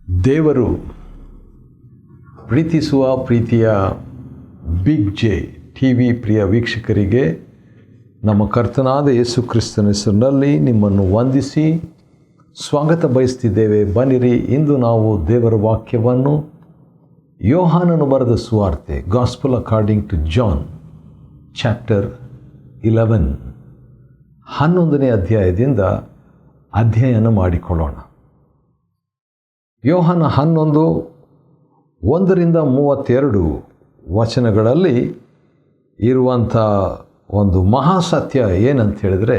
ದೇವರು ಪ್ರೀತಿಸುವ ಪ್ರೀತಿಯ ಬಿಗ್ ಜೆ ಟಿ ವಿ ಪ್ರಿಯ ವೀಕ್ಷಕರಿಗೆ ನಮ್ಮ ಕರ್ತನಾದ ಯೇಸು ಕ್ರಿಸ್ತನ ಹೆಸರಿನಲ್ಲಿ ನಿಮ್ಮನ್ನು ವಂದಿಸಿ ಸ್ವಾಗತ ಬಯಸ್ತಿದ್ದೇವೆ. ಬನ್ನಿರಿ, ಇಂದು ನಾವು ದೇವರ ವಾಕ್ಯವನ್ನು ಯೋಹಾನನು ಬರೆದ ಸುವಾರ್ತೆ gospel according to John chapter 11ನೇ ಅಧ್ಯಾಯದಿಂದ ಅಧ್ಯಯನ ಮಾಡಿಕೊಳ್ಳೋಣ. ಯೋಹಾನ 11:1-32 ವಚನಗಳಲ್ಲಿ ಇರುವಂಥ ಒಂದು ಮಹಾಸತ್ಯ ಏನಂತ ಹೇಳಿದರೆ,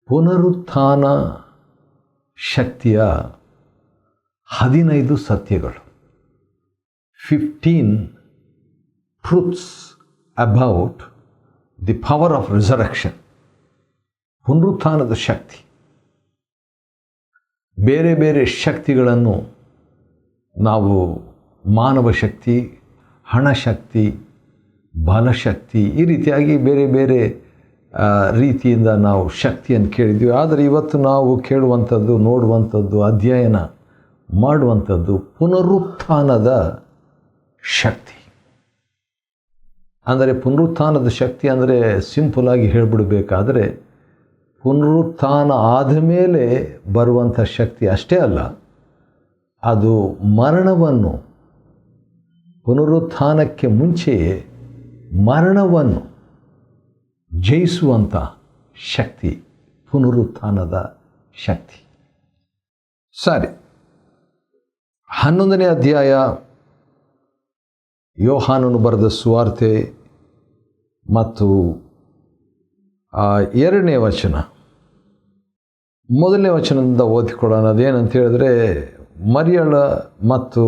ಪುನರುತ್ಥಾನ ಶಕ್ತಿಯ 15 ಸತ್ಯಗಳು, 15 truths about the power of resurrection. ಪುನರುತ್ಥಾನದ ಶಕ್ತಿ. ಬೇರೆ ಬೇರೆ ಶಕ್ತಿಗಳನ್ನು ನಾವು ಮಾನವ ಶಕ್ತಿ, ಹಣಶಕ್ತಿ, ಬಲಶಕ್ತಿ, ಈ ರೀತಿಯಾಗಿ ಬೇರೆ ಬೇರೆ ರೀತಿಯಿಂದ ನಾವು ಶಕ್ತಿಯನ್ನು ಕೇಳಿದ್ವಿ. ಆದರೆ ಇವತ್ತು ನಾವು ಕೇಳುವಂಥದ್ದು, ನೋಡುವಂಥದ್ದು, ಅಧ್ಯಯನ ಮಾಡುವಂಥದ್ದು ಪುನರುತ್ಥಾನದ ಶಕ್ತಿ. ಅಂದರೆ ಪುನರುತ್ಥಾನದ ಶಕ್ತಿ ಅಂದರೆ ಸಿಂಪಲಾಗಿ ಹೇಳಿಬಿಡಬೇಕಾದ್ರೆ, ಪುನರುತ್ಥಾನ ಆದ ಮೇಲೆ ಬರುವಂಥ ಶಕ್ತಿ ಅಷ್ಟೇ ಅಲ್ಲ, ಅದು ಮರಣವನ್ನು, ಪುನರುತ್ಥಾನಕ್ಕೆ ಮುಂಚೆಯೇ ಮರಣವನ್ನು ಜಯಿಸುವಂಥ ಶಕ್ತಿ ಪುನರುತ್ಥಾನದ ಶಕ್ತಿ. ಸರಿ, 11ನೇ ಅಧ್ಯಾಯ ಯೋಹಾನನು ಬರೆದ ಸುವಾರ್ತೆ ಮತ್ತು 2ನೇ ವಚನ, 1ನೇ ವಚನದಿಂದ ಓದಿಕೊಳ್ಳೋಣ. ಅದೇನಂತ ಹೇಳಿದ್ರೆ, ಮರಿಯಳ ಮತ್ತು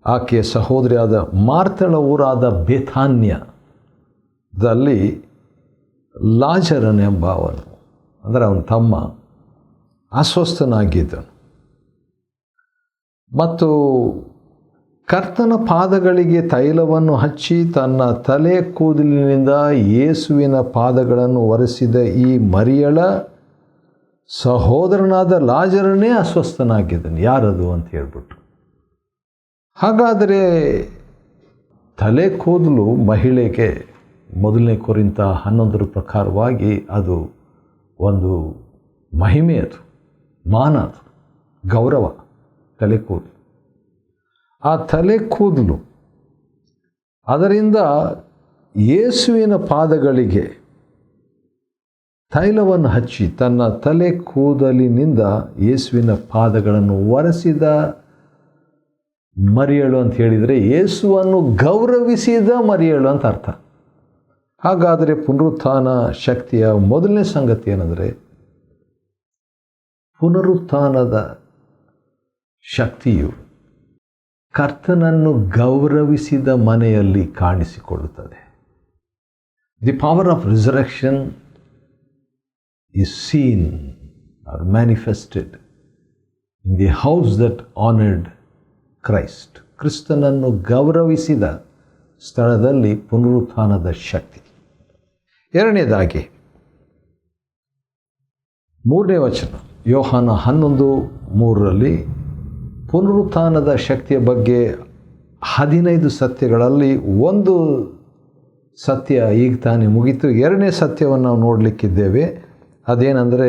ಆಕೆಯ ಸಹೋದರಿಯಾದ ಮಾರ್ತಳ ಊರಾದ ಬೇಥಾನ್ಯದಲ್ಲಿ ಲಾಜರನೆಂಬ ಅವನು, ಅಂದರೆ ಅವನ ತಮ್ಮ, ಅಸ್ವಸ್ಥನಾಗಿದ್ದನು ಮತ್ತು ಕರ್ತನ ಪಾದಗಳಿಗೆ ತೈಲವನ್ನು ಹಚ್ಚಿ ತನ್ನ ತಲೆ ಕೂದಲಿನಿಂದ ಯೇಸುವಿನ ಪಾದಗಳನ್ನು ಒರೆಸಿದ ಈ ಮರಿಯಳ ಸಹೋದರನಾದ ಲಾಜರನೇ ಅಸ್ವಸ್ಥನಾಗಿದ್ದನು. ಯಾರದು ಅಂತ ಹೇಳ್ಬಿಟ್ಟು. ಹಾಗಾದರೆ ತಲೆ ಕೂದಲು ಮಹಿಳೆಗೆ 1 ಕೊರಿಂಥ 11 ಪ್ರಕಾರವಾಗಿ ಅದು ಒಂದು ಮಹಿಮೆ, ಅದು ಮಾನ, ಅದು ಗೌರವ. ತಲೆ ಕೂದಲು, ಆ ತಲೆ ಕೂದಲು, ಅದರಿಂದ ಯೇಸುವಿನ ಪಾದಗಳಿಗೆ ತೈಲವನ್ನು ಹಚ್ಚಿ ತನ್ನ ತಲೆ ಕೂದಲಿನಿಂದ ಯೇಸುವಿನ ಪಾದಗಳನ್ನು ಒರೆಸಿದ ಮರಿಯಳು ಅಂತ ಹೇಳಿದರೆ, ಯೇಸುವನ್ನು ಗೌರವಿಸಿದ ಮರಿಯಳು ಅಂತ ಅರ್ಥ. ಹಾಗಾದರೆ ಪುನರುತ್ಥಾನ ಶಕ್ತಿಯ 1ನೇ ಸಂಗತಿ ಏನಂದರೆ, ಪುನರುತ್ಥಾನದ ಶಕ್ತಿಯು ಕರ್ತನನ್ನು ಗೌರವಿಸಿದ ಮನೆಯಲ್ಲಿ ಕಾಣಿಸಿಕೊಳ್ಳುತ್ತದೆ. The power of resurrection is seen or manifested in the house that honored Christ. ಕ್ರಿಸ್ತನನ್ನು ಗೌರವಿಸಿದ ಸ್ಥಳದಲ್ಲಿ ಪುನರುತ್ಥಾನದ ಶಕ್ತಿ. 2ನೇದಾಗಿ 3ನೇ ವಚನ ಯೋಹಾನ 11:3ರಲ್ಲಿ ಪುನರುತ್ಥಾನದ ಶಕ್ತಿಯ ಬಗ್ಗೆ 15 ಸತ್ಯಗಳಲ್ಲಿ ಒಂದು ಸತ್ಯ ಈಗ ತಾನೇ ಮುಗಿತು. 2ನೇ ಸತ್ಯವನ್ನು ನಾವು ನೋಡಲಿಕ್ಕಿದ್ದೇವೆ. ಅದೇನೆಂದರೆ,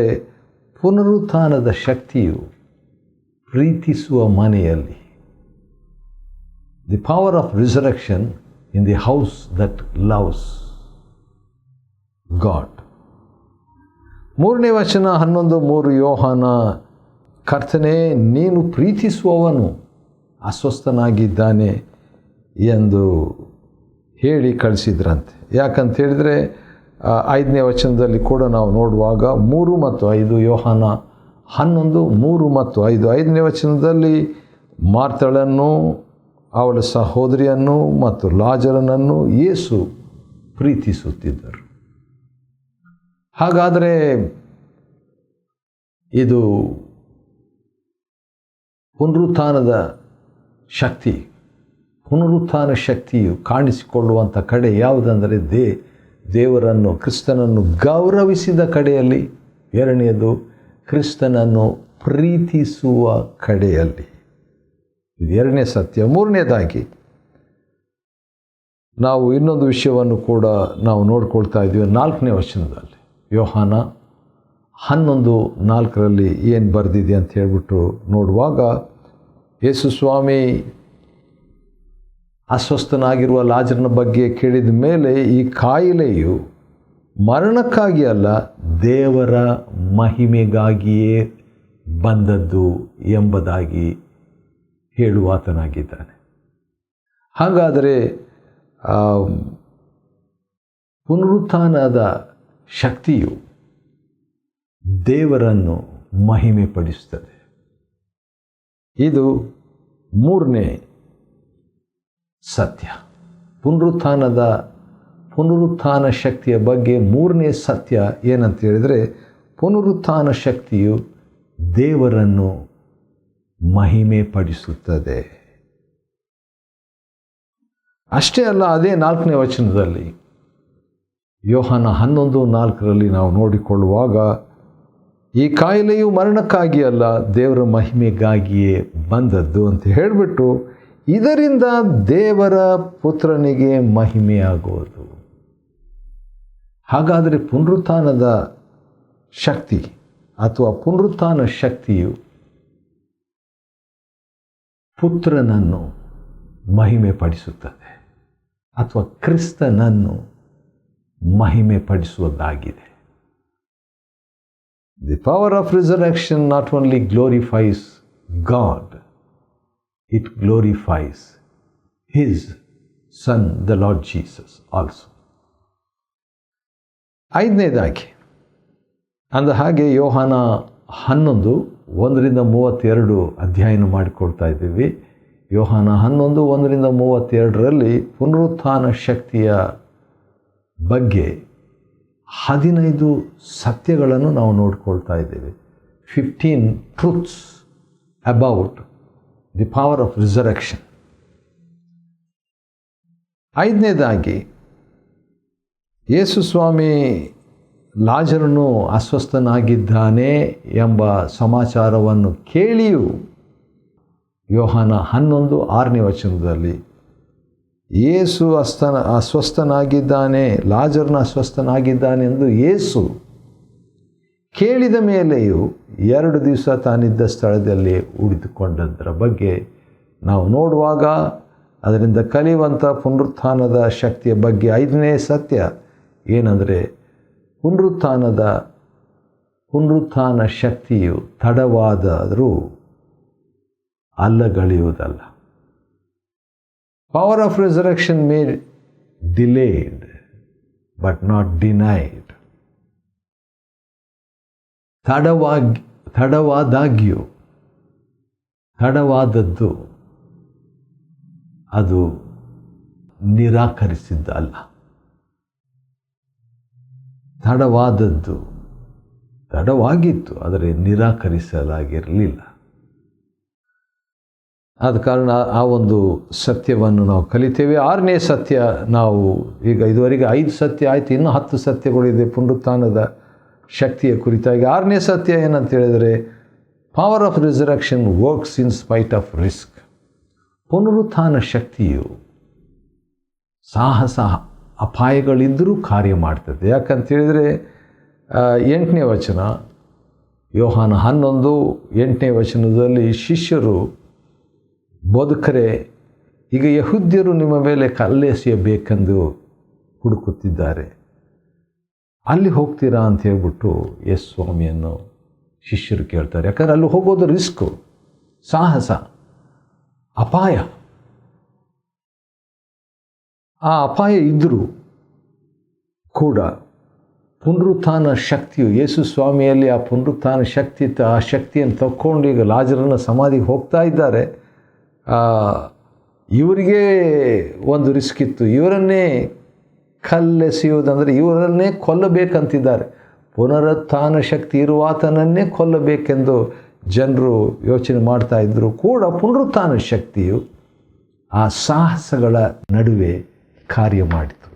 ಪುನರುತ್ಥಾನದ ಶಕ್ತಿಯು ಪ್ರೀತಿಸುವ ಮನೆಯಲ್ಲಿ. The power of resurrection in the house that loves god. 3ನೇ ವಚನ 11:3 ಯೋಹಾನ, ಕರ್ತನೇ ನೀನು ಪ್ರೀತಿಸುವವನು ಅಸ್ವಸ್ಥನಾಗಿದ್ದಾನೆ ಎಂದು ಹೇಳಿ ಕಳಿಸಿದ್ರಂತೆ. ಯಾಕಂತ ಹೇಳಿದರೆ 5ನೇ ವಚನದಲ್ಲಿ ಕೂಡ ನಾವು ನೋಡುವಾಗ 3 ಮತ್ತು 5, ಯೋಹಾನ 11, 3 ಮತ್ತು 5. 5ನೇ ವಚನದಲ್ಲಿ ಮಾರ್ತಳನ್ನು, ಅವಳ ಸಹೋದರಿಯನ್ನು ಮತ್ತು ಲಾಜರನನ್ನು ಯೇಸು ಪ್ರೀತಿಸುತ್ತಿದ್ದರು. ಹಾಗಾದರೆ ಇದು ಪುನರುತ್ಥಾನದ ಶಕ್ತಿ, ಪುನರುತ್ಥಾನ ಶಕ್ತಿಯು ಕಾಣಿಸಿಕೊಳ್ಳುವಂಥ ಕಡೆ ಯಾವುದಂದರೆ ದೇವರನ್ನು, ಕ್ರಿಸ್ತನನ್ನು ಗೌರವಿಸಿದ ಕಡೆಯಲ್ಲಿ. 2ನೇದು, ಕ್ರಿಸ್ತನನ್ನು ಪ್ರೀತಿಸುವ ಕಡೆಯಲ್ಲಿ. ಇದು ಎರಡನೇ ಸತ್ಯ. ಮೂರನೇದಾಗಿ ನಾವು ಇನ್ನೊಂದು ವಿಷಯವನ್ನು ಕೂಡ ನಾವು ನೋಡ್ಕೊಳ್ತಾ ಇದ್ದೀವಿ 4ನೇ ವಚನದಲ್ಲಿ. ಯೋಹಾನ 11:4 ಏನು ಬರೆದಿದೆ ಅಂತ ಹೇಳ್ಬಿಟ್ಟು ನೋಡುವಾಗ, ಯೇಸು ಸ್ವಾಮಿ ಅಸ್ವಸ್ಥನಾಗಿರುವ ಲಾಜರನ ಬಗ್ಗೆ ಕೇಳಿದ ಮೇಲೆ, ಈ ಕಾಯಿಲೆಯು ಮರಣಕ್ಕಾಗಿ ಅಲ್ಲ, ದೇವರ ಮಹಿಮೆಗಾಗಿಯೇ ಬಂದದ್ದು ಎಂಬುದಾಗಿ ಹೇಳುವಾತನಾಗಿದ್ದಾನೆ. ಹಾಗಾದರೆ ಪುನರುತ್ಥಾನದ ಶಕ್ತಿಯು ದೇವರನ್ನು ಮಹಿಮೆ ಪಡಿಸುತ್ತದೆ. ಇದು ಮೂರನೇ ಸತ್ಯ. ಪುನರುತ್ಥಾನ ಶಕ್ತಿಯ ಬಗ್ಗೆ ಮೂರನೇ ಸತ್ಯ ಏನಂತ ಹೇಳಿದರೆ, ಪುನರುತ್ಥಾನ ಶಕ್ತಿಯು ದೇವರನ್ನು ಮಹಿಮೆ ಪಡಿಸುತ್ತದೆ. ಅಷ್ಟೇ ಅಲ್ಲ, ಅದೇ 4ನೇ ವಚನದಲ್ಲಿ ಯೋಹಾನ 11:4 ನಾವು ನೋಡಿಕೊಳ್ಳುವಾಗ, ಈ ಕಾಯಿಲೆಯು ಮರಣಕ್ಕಾಗಿ ಅಲ್ಲ, ದೇವರ ಮಹಿಮೆಗಾಗಿಯೇ ಬಂದದ್ದು ಅಂತ ಹೇಳಿಬಿಟ್ಟು, ಇದರಿಂದ ದೇವರ ಪುತ್ರನಿಗೆ ಮಹಿಮೆಯಾಗುವುದು. ಹಾಗಾದರೆ ಪುನರುತ್ಥಾನದ ಶಕ್ತಿ ಅಥವಾ ಪುನರುತ್ಥಾನ ಶಕ್ತಿಯು ಪುತ್ರನನ್ನು ಮಹಿಮೆ ಪಡಿಸುತ್ತದೆ ಅಥವಾ ಕ್ರಿಸ್ತನನ್ನು ಮಹಿಮೆ ಪಡಿಸುವುದಾಗಿದೆ. The power of resurrection not only glorifies God, it glorifies his son, the Lord Jesus also. 5ನೇದಾಗಿ ಅಂದ ಹಾಗೆ ಯೋಹಾನ 11:1-32 ಅಧ್ಯಯನ ಮಾಡಿಕೊಳ್ತಾ ಇದ್ದೀವಿ. ಯೋಹಾನ 11:1-32 ಪುನರುತ್ಥಾನ ಶಕ್ತಿಯ ಬಗ್ಗೆ 15 ಸತ್ಯಗಳನ್ನು ನಾವು ನೋಡ್ಕೊಳ್ತಾ ಇದ್ದೀವಿ. 15 truths about the power of resurrection. 5ನೇದಾಗಿ, ಯೇಸು ಸ್ವಾಮಿ ಲಾಜರನು ಅಸ್ವಸ್ಥನಾಗಿದ್ದಾನೆ ಎಂಬ ಸಮಾಚಾರವನ್ನು ಕೇಳಿಯೂ ಯೋಹಾನ 11:6 ಯೇಸು ಅಸ್ವಸ್ಥನಾಗಿದ್ದಾನೆ, ಲಾಜರನ ಅಸ್ವಸ್ಥನಾಗಿದ್ದಾನೆ ಎಂದು ಯೇಸು ಕೇಳಿದ ಮೇಲೆಯೂ 2 ದಿವಸ ತಾನಿದ್ದ ಸ್ಥಳದಲ್ಲಿ ಉಳಿದುಕೊಂಡದ್ದರ ಬಗ್ಗೆ ನಾವು ನೋಡುವಾಗ, ಅದರಿಂದ ಕಲಿಯುವಂಥ ಪುನರುತ್ಥಾನದ ಶಕ್ತಿಯ ಬಗ್ಗೆ 5ನೇ ಸತ್ಯ ಏನಂದರೆ, ಪುನರುತ್ಥಾನ ಶಕ್ತಿಯು ತಡವಾದರೂ ಅಲ್ಲಗಳೆಯುವುದಲ್ಲ. Power of resurrection may delayed but not denied. ತಡವಾದಾಗ್ಯೂ ತಡವಾದದ್ದು ಅದು ನಿರಾಕರಿಸಿದ್ದಲ್ಲ. ತಡವಾಗಿತ್ತು, ಆದರೆ ನಿರಾಕರಿಸಲಾಗಿರಲಿಲ್ಲ. ಆದ ಕಾರಣ ಆ ಒಂದು ಸತ್ಯವನ್ನು ನಾವು ಕಲಿತೇವೆ. 6ನೇ ಸತ್ಯ, ನಾವು ಈಗ ಇದುವರೆಗೆ 5 ಸತ್ಯ ಆಯಿತು, ಇನ್ನೂ 10 ಸತ್ಯಗಳಿದೆ ಪುನರುತ್ಥಾನದ ಶಕ್ತಿಯ ಕುರಿತಾಗಿ. 6ನೇ ಸತ್ಯ ಏನಂತ ಹೇಳಿದರೆ, power of resurrection works in spite of risk. ಪುನರುತ್ಥಾನ ಶಕ್ತಿಯು ಸಾಹಸ ಅಪಾಯಗಳಿದ್ದರೂ ಕಾರ್ಯ ಮಾಡ್ತದೆ. ಯಾಕಂತೇಳಿದರೆ 8ನೇ ವಚನ, ಯೋಹಾನ 11:8 ಶಿಷ್ಯರು, ಬೋಧಕರೇ, ಈಗ ಯಹೂದ್ಯರು ನಿಮ್ಮ ಮೇಲೆ ಕಲ್ಲೆಸೆಯಬೇಕೆಂದು ಹುಡುಕುತ್ತಿದ್ದಾರೆ, ಅಲ್ಲಿ ಹೋಗ್ತೀರಾ ಅಂತ ಹೇಳ್ಬಿಟ್ಟು ಯೇಸು ಸ್ವಾಮಿಯನ್ನು ಶಿಷ್ಯರು ಕೇಳ್ತಾರೆ. ಯಾಕಂದರೆ ಅಲ್ಲಿ ಹೋಗೋದು ರಿಸ್ಕು, ಸಾಹಸ, ಅಪಾಯ. ಆ ಅಪಾಯ ಇದ್ದರೂ ಕೂಡ ಪುನರುತ್ಥಾನ ಶಕ್ತಿಯು, ಯೇಸು ಸ್ವಾಮಿಯಲ್ಲಿ ಆ ಪುನರುತ್ಥಾನ ಶಕ್ತಿ ಇತ್ತು. ಆ ಶಕ್ತಿಯನ್ನು ತಕ್ಕೊಂಡು ಈಗ ಲಾಜರನ ಸಮಾಧಿಗೆ ಹೋಗ್ತಾ ಇದ್ದಾರೆ. ಇವರಿಗೆ ಒಂದು ರಿಸ್ಕ್ ಇತ್ತು, ಇವರನ್ನೇ ಕಲ್ಲೆಸೆಯುವುದಂದರೆ ಇವರನ್ನೇ ಕೊಲ್ಲಬೇಕಂತಿದ್ದಾರೆ. ಪುನರುತ್ಥಾನ ಶಕ್ತಿ ಇರುವಾತನನ್ನೇ ಕೊಲ್ಲಬೇಕೆಂದು ಜನರು ಯೋಚನೆ ಮಾಡ್ತಾ ಇದ್ದರು ಕೂಡ ಪುನರುತ್ಥಾನ ಶಕ್ತಿಯು ಆ ಸಾಹಸಗಳ ನಡುವೆ ಕಾರ್ಯ ಮಾಡಿತು.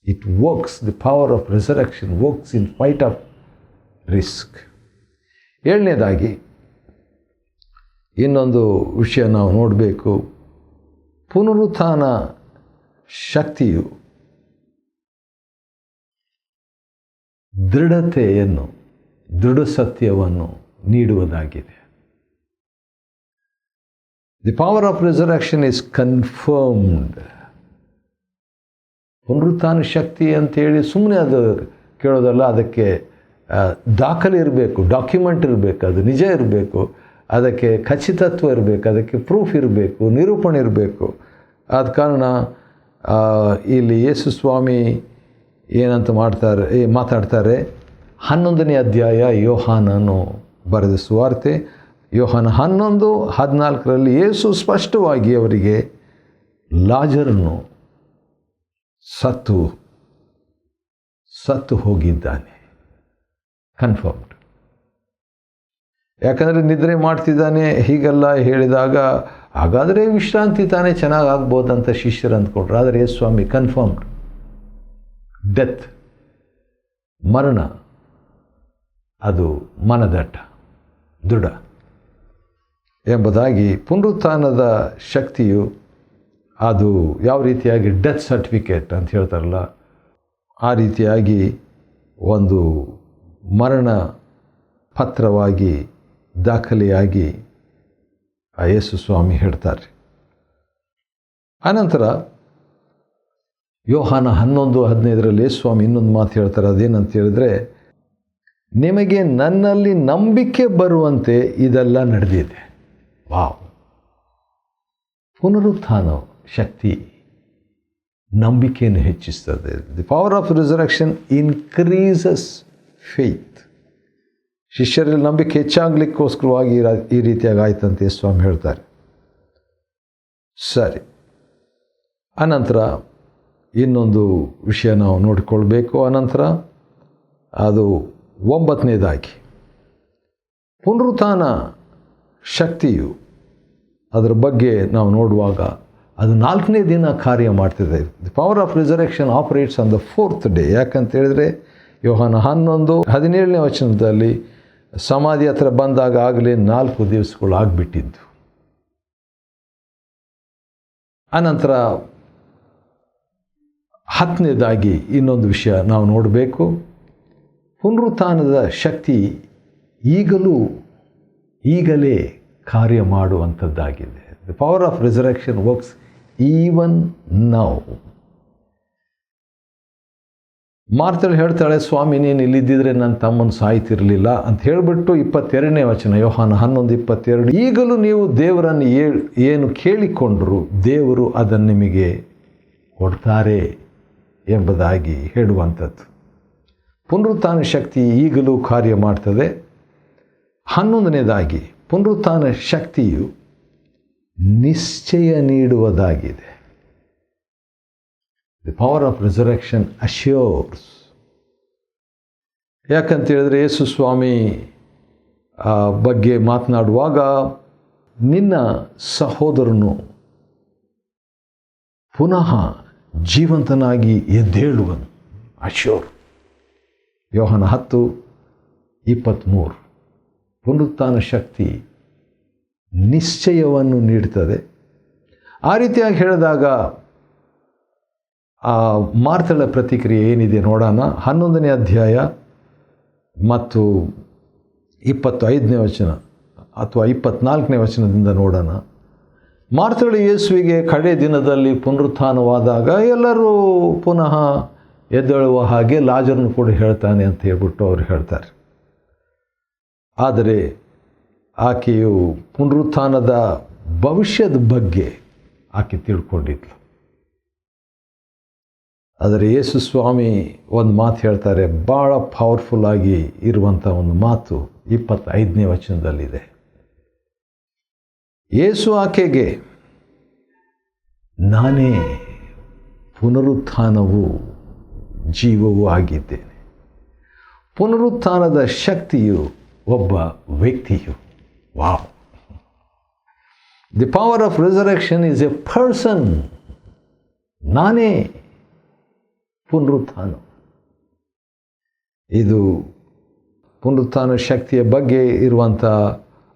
It works, the power of resurrection works in spite of risk. ಏಳನೇದಾಗಿ ಇನ್ನೊಂದು ವಿಷಯ ನಾವು ನೋಡಬೇಕು. ಪುನರುತ್ಥಾನ ಶಕ್ತಿಯು ದೃಢತೆಯನ್ನು, ದೃಢ ಸತ್ಯವನ್ನು ನೀಡುವುದಾಗಿದೆ. The power of resurrection is confirmed. ಪುನರುತ್ಥಾನ ಶಕ್ತಿ ಅಂತೇಳಿ ಸುಮ್ಮನೆ ಅದು ಕೇಳೋದಲ್ಲ, ಅದಕ್ಕೆ ದಾಖಲೆ ಇರಬೇಕು, ಡಾಕ್ಯುಮೆಂಟ್ ಇರಬೇಕು, ಅದು ನಿಜ ಇರಬೇಕು, ಅದಕ್ಕೆ ಖಚಿತತ್ವ ಇರಬೇಕು, ಅದಕ್ಕೆ ಪ್ರೂಫ್ ಇರಬೇಕು, ನಿರೂಪಣೆ ಇರಬೇಕು. ಆದ ಕಾರಣ ಇಲ್ಲಿ ಯೇಸು ಸ್ವಾಮಿ ಏನಂತ ಮಾತಾಡ್ತಾರೆ, 11ನೇ ಅಧ್ಯಾಯ ಯೋಹಾನನು ಬರೆದ ಸುವಾರ್ತೆ, ಯೋಹಾನ 11:14 ಯೇಸು ಸ್ಪಷ್ಟವಾಗಿ ಅವರಿಗೆ ಲಾಜರನು ಸತ್ತು ಹೋಗಿದ್ದಾನೆ, ಕನ್ಫರ್ಮ್ಡ್. ಯಾಕಂದರೆ ನಿದ್ರೆ ಮಾಡ್ತಿದ್ದಾನೆ ಹೀಗೆಲ್ಲ ಹೇಳಿದಾಗ ಹಾಗಾದರೆ ವಿಶ್ರಾಂತಿ ತಾನೇ ಚೆನ್ನಾಗಾಗ್ಬೋದಂತ ಶಿಷ್ಯರು ಅಂದ್ಕೊಂಡ್ರು. ಆದರೆ ಯೇಸು ಸ್ವಾಮಿ ಕನ್ಫರ್ಮ್ಡ್, ಡೆತ್, ಮರಣ ಅದು ಮನದಟ್ಟ, ದೃಢ ಎಂಬುದಾಗಿ. ಪುನರುತ್ಥಾನದ ಶಕ್ತಿಯು ಅದು ಯಾವ ರೀತಿಯಾಗಿ ಡೆತ್ ಸರ್ಟಿಫಿಕೇಟ್ ಅಂತ ಹೇಳ್ತಾರಲ್ಲ, ಆ ರೀತಿಯಾಗಿ ಒಂದು ಮರಣ ಪತ್ರವಾಗಿ ದಾಖಲೆಯಾಗಿ ಯೇಸು ಸ್ವಾಮಿ ಹೇಳ್ತಾರೆ. ಆನಂತರ ಯೋಹಾನ 11:15 ಯೇಸು ಸ್ವಾಮಿ ಇನ್ನೊಂದು ಮಾತು ಹೇಳ್ತಾರೆ. ಅದೇನಂತ ಹೇಳಿದ್ರೆ, ನಿಮಗೆ ನನ್ನಲ್ಲಿ ನಂಬಿಕೆ ಬರುವಂತೆ ಇದೆಲ್ಲ ನಡೆದಿದೆ. ವಾವ್! ಪುನರುತ್ಥಾನ ಶಕ್ತಿ ನಂಬಿಕೆಯನ್ನು ಹೆಚ್ಚಿಸ್ತದೆ. The power of resurrection increases faith. ಶಿಷ್ಯರಲ್ಲಿ ನಂಬಿಕೆ ಹೆಚ್ಚಾಗಲಿಕ್ಕೋಸ್ಕರವಾಗಿ ಈ ರೀತಿಯಾಗಿ ಆಯ್ತಂತೆ ಸ್ವಾಮಿ ಹೇಳ್ತಾರೆ. ಸರಿ, ಅನಂತರ ಇನ್ನೊಂದು ವಿಷಯ ನಾವು ನೋಡಿಕೊಳ್ಬೇಕು. ಅನಂತರ ಅದು 9ನೇದಾಗಿ ಪುನರುತ್ಥಾನ ಶಕ್ತಿಯು, ಅದರ ಬಗ್ಗೆ ನಾವು ನೋಡುವಾಗ ಅದು 4ನೇ ದಿನ ಕಾರ್ಯ ಮಾಡ್ತಿದೆ. The power of resurrection operates on the 4th day. ಯಾಕಂತ ಹೇಳಿದ್ರೆ ಯೋಹಾನ 11:17 ಸಮಾಧಿ ಹತ್ರ ಬಂದಾಗ ಆಗಲೇ 4 ದಿವಸಗಳು ಆಗಿಬಿಟ್ಟಿದ್ದು. ಅನಂತರ 10ನೇದಾಗಿ ಇನ್ನೊಂದು ವಿಷಯ ನಾವು ನೋಡಬೇಕು. ಪುನರುತ್ಥಾನದ ಶಕ್ತಿ ಈಗಲೇ ಕಾರ್ಯ ಮಾಡುವಂಥದ್ದಾಗಿದೆ. The power of resurrection works even now. ಮಾರ್ತಳು ಹೇಳ್ತಾಳೆ, ಸ್ವಾಮಿ ನೀನು ಇಲ್ಲಿದ್ದಿದ್ರೆ ನನ್ನ ತಮ್ಮನ ಸಾಯ್ತಿರಲಿಲ್ಲ ಅಂತ ಹೇಳಿಬಿಟ್ಟು 22ನೇ ವಚನ ಯೋಹಾನ 11:22, ಈಗಲೂ ನೀವು ದೇವರನ್ನು ಏನು ಕೇಳಿಕೊಂಡರೂ ದೇವರು ಅದನ್ನು ನಿಮಗೆ ಕೊಡ್ತಾರೆ ಎಂಬುದಾಗಿ ಹೇಳುವಂಥದ್ದು. ಪುನರುತ್ಥಾನ ಶಕ್ತಿ ಈಗಲೂ ಕಾರ್ಯ ಮಾಡ್ತದೆ. 11ನೇದಾಗಿ ಪುನರುತ್ಥಾನ ಶಕ್ತಿಯು ನಿಶ್ಚಯ ನೀಡುವುದಾಗಿದೆ. The power of resurrection assures. ಯಾಕಂತ ಹೇಳಿದ್ರೆ ಯೇಸು ಸ್ವಾಮಿ ಬಗ್ಗೆ ಮಾತನಾಡುವಾಗ, ನಿನ್ನ ಸಹೋದರನು ಪುನಃ ಜೀವಂತನಾಗಿ ಎದ್ದೇಳುವನು, ಅಶ್ಯೂರ್. ಯೋಹಾನ 10:23. ಪುನರುತ್ಥಾನ ಶಕ್ತಿ ನಿಶ್ಚಯವನ್ನು ನೀಡುತ್ತದೆ. ಆ ರೀತಿಯಾಗಿ ಹೇಳಿದಾಗ ಆ ಮಾರ್ತಳ ಪ್ರತಿಕ್ರಿಯೆ ಏನಿದೆ ನೋಡೋಣ. 11ನೇ ಅಧ್ಯಾಯ ಮತ್ತು 25ನೇ ವಚನ ಅಥವಾ 24ನೇ ವಚನದಿಂದ ನೋಡೋಣ. ಮಾರ್ತಳು ಯೇಸುವಿಗೆ ಕಡೆ ದಿನದಲ್ಲಿ ಪುನರುತ್ಥಾನವಾದಾಗ ಎಲ್ಲರೂ ಪುನಃ ಎದ್ದೇಳುವ ಹಾಗೆ ಲಾಜರನು ಕೂಡ ಹೇಳ್ತಾನೆ ಅಂತ ಹೇಳ್ಬಿಟ್ಟು ಅವರು ಹೇಳ್ತಾರೆ. ಆದರೆ ಆಕೆಯು ಪುನರುತ್ಥಾನದ ಭವಿಷ್ಯದ ಬಗ್ಗೆ ಆಕೆ ತಿಳ್ಕೊಂಡಿದ್ಲು. ಆದರೆ ಯೇಸು ಸ್ವಾಮಿ ಒಂದು ಮಾತು ಹೇಳ್ತಾರೆ, ಭಾಳ ಪವರ್ಫುಲ್ಲಾಗಿ ಇರುವಂಥ ಒಂದು ಮಾತು 25ನೇ ವಚನದಲ್ಲಿದೆ. ಯೇಸು ಆಕೆಗೆ, ನಾನೇ ಪುನರುತ್ಥಾನವೂ ಜೀವವೂ ಆಗಿದ್ದೇನೆ. ಪುನರುತ್ಥಾನದ ಶಕ್ತಿಯು ಒಬ್ಬ ವ್ಯಕ್ತಿಯು. Wow! The power of resurrection is A person. ನಾನೇ ಪುನರುತ್ಥಾನ. ಇದು ಪುನರುತ್ಥಾನ ಶಕ್ತಿಯ ಬಗ್ಗೆ ಇರುವಂಥ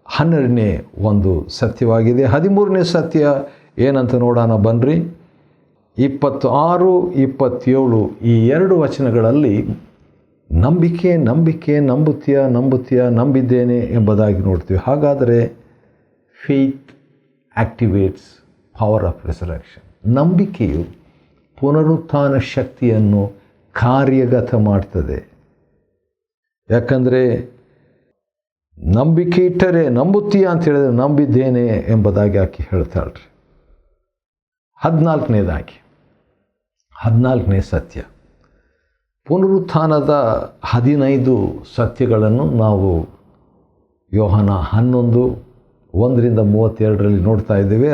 12ನೇ ಒಂದು ಸತ್ಯವಾಗಿದೆ. 13ನೇ ಸತ್ಯ ಏನಂತ ನೋಡೋಣ ಬನ್ನಿರಿ. 26, 27 ಈ 2 ವಚನಗಳಲ್ಲಿ ನಂಬಿಕೆ ನಂಬಿಕೆ ನಂಬುತ್ತೀಯ ನಂಬಿದ್ದೇನೆ ಎಂಬುದಾಗಿ ನೋಡ್ತೀವಿ. ಹಾಗಾದರೆ faith activates power of resurrection. ನಂಬಿಕೆಯು ಪುನರುತ್ಥಾನ ಶಕ್ತಿಯನ್ನು ಕಾರ್ಯಗತ ಮಾಡ್ತದೆ. ಯಾಕಂದರೆ ನಂಬಿಕೆ ಇಟ್ಟರೆ ನಂಬುತ್ತೀಯ ಅಂತ ಹೇಳಿದರೆ ನಂಬಿದ್ದೇನೆ ಎಂಬುದಾಗಿ ಆಕೆ ಹೇಳ್ತಾಳ್ರಿ. 14ನೇ ಸತ್ಯ, ಪುನರುತ್ಥಾನದ 15 ಸತ್ಯಗಳನ್ನು ನಾವು ಯೋಹಾನ 11:1-32 ನೋಡ್ತಾ ಇದ್ದೇವೆ.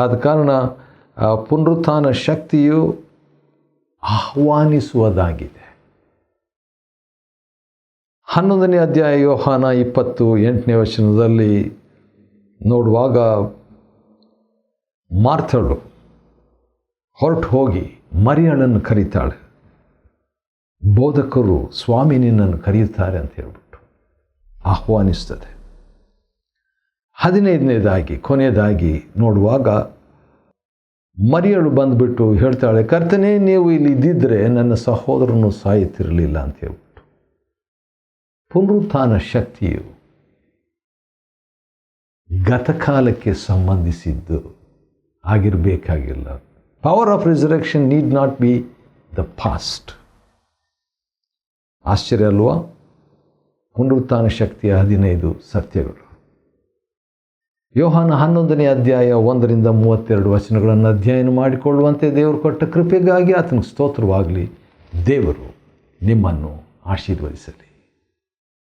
ಆದ ಕಾರಣ ಪುನರುತ್ಥಾನ ಶಕ್ತಿಯು ಆಹ್ವಾನಿಸುವುದಾಗಿದೆ. 11ನೇ ಅಧ್ಯಾಯ ಯೋಹಾನ 28ನೇ ವಚನದಲ್ಲಿ ನೋಡುವಾಗ ಮಾರ್ಥಳು ಹೊರಟು ಹೋಗಿ ಮರಿಯಳನ್ನು ಕರೀತಾಳೆ. ಬೋಧಕರು ಸ್ವಾಮಿ ನಿನ್ನನ್ನು ಕರೆಯುತ್ತಾರೆ ಅಂತ ಹೇಳ್ಬಿಟ್ಟು ಆಹ್ವಾನಿಸ್ತದೆ. 15ನೇದಾಗಿ ಕೊನೆಯದಾಗಿ ನೋಡುವಾಗ ಮರಿಯಳು ಬಂದುಬಿಟ್ಟು ಹೇಳ್ತಾಳೆ, ಕರ್ತನೇ ನೀವು ಇಲ್ಲಿ ಇದ್ದಿದ್ದರೆ ನನ್ನ ಸಹೋದರನು ಸಾಯುತ್ತಿರಲಿಲ್ಲ ಅಂತ ಹೇಳ್ಬಿಟ್ಟು. ಪುನರುತ್ಥಾನ ಶಕ್ತಿಯು ಗತಕಾಲಕ್ಕೆ ಸಂಬಂಧಿಸಿದ್ದು ಆಗಿರಬೇಕಾಗಿಲ್ಲ. Power of resurrection need not be the past. ಆಶ್ಚರ್ಯ ಅಲ್ವಾ? ಪುನರುತ್ಥಾನ ಶಕ್ತಿಯ 15 ಸತ್ಯಗಳು. ಯೋಹಾನ 11ನೇ ಅಧ್ಯಾಯ 1-32 ವಚನಗಳನ್ನು ಅಧ್ಯಯನ ಮಾಡಿಕೊಳ್ಳುವಂತೆ ದೇವರು ಕೊಟ್ಟ ಕೃಪೆಗಾಗಿ ಆತನಿಗೆ ಸ್ತೋತ್ರವಾಗಲಿ. ದೇವರು ನಿಮ್ಮನ್ನು ಆಶೀರ್ವದಿಸಲಿ.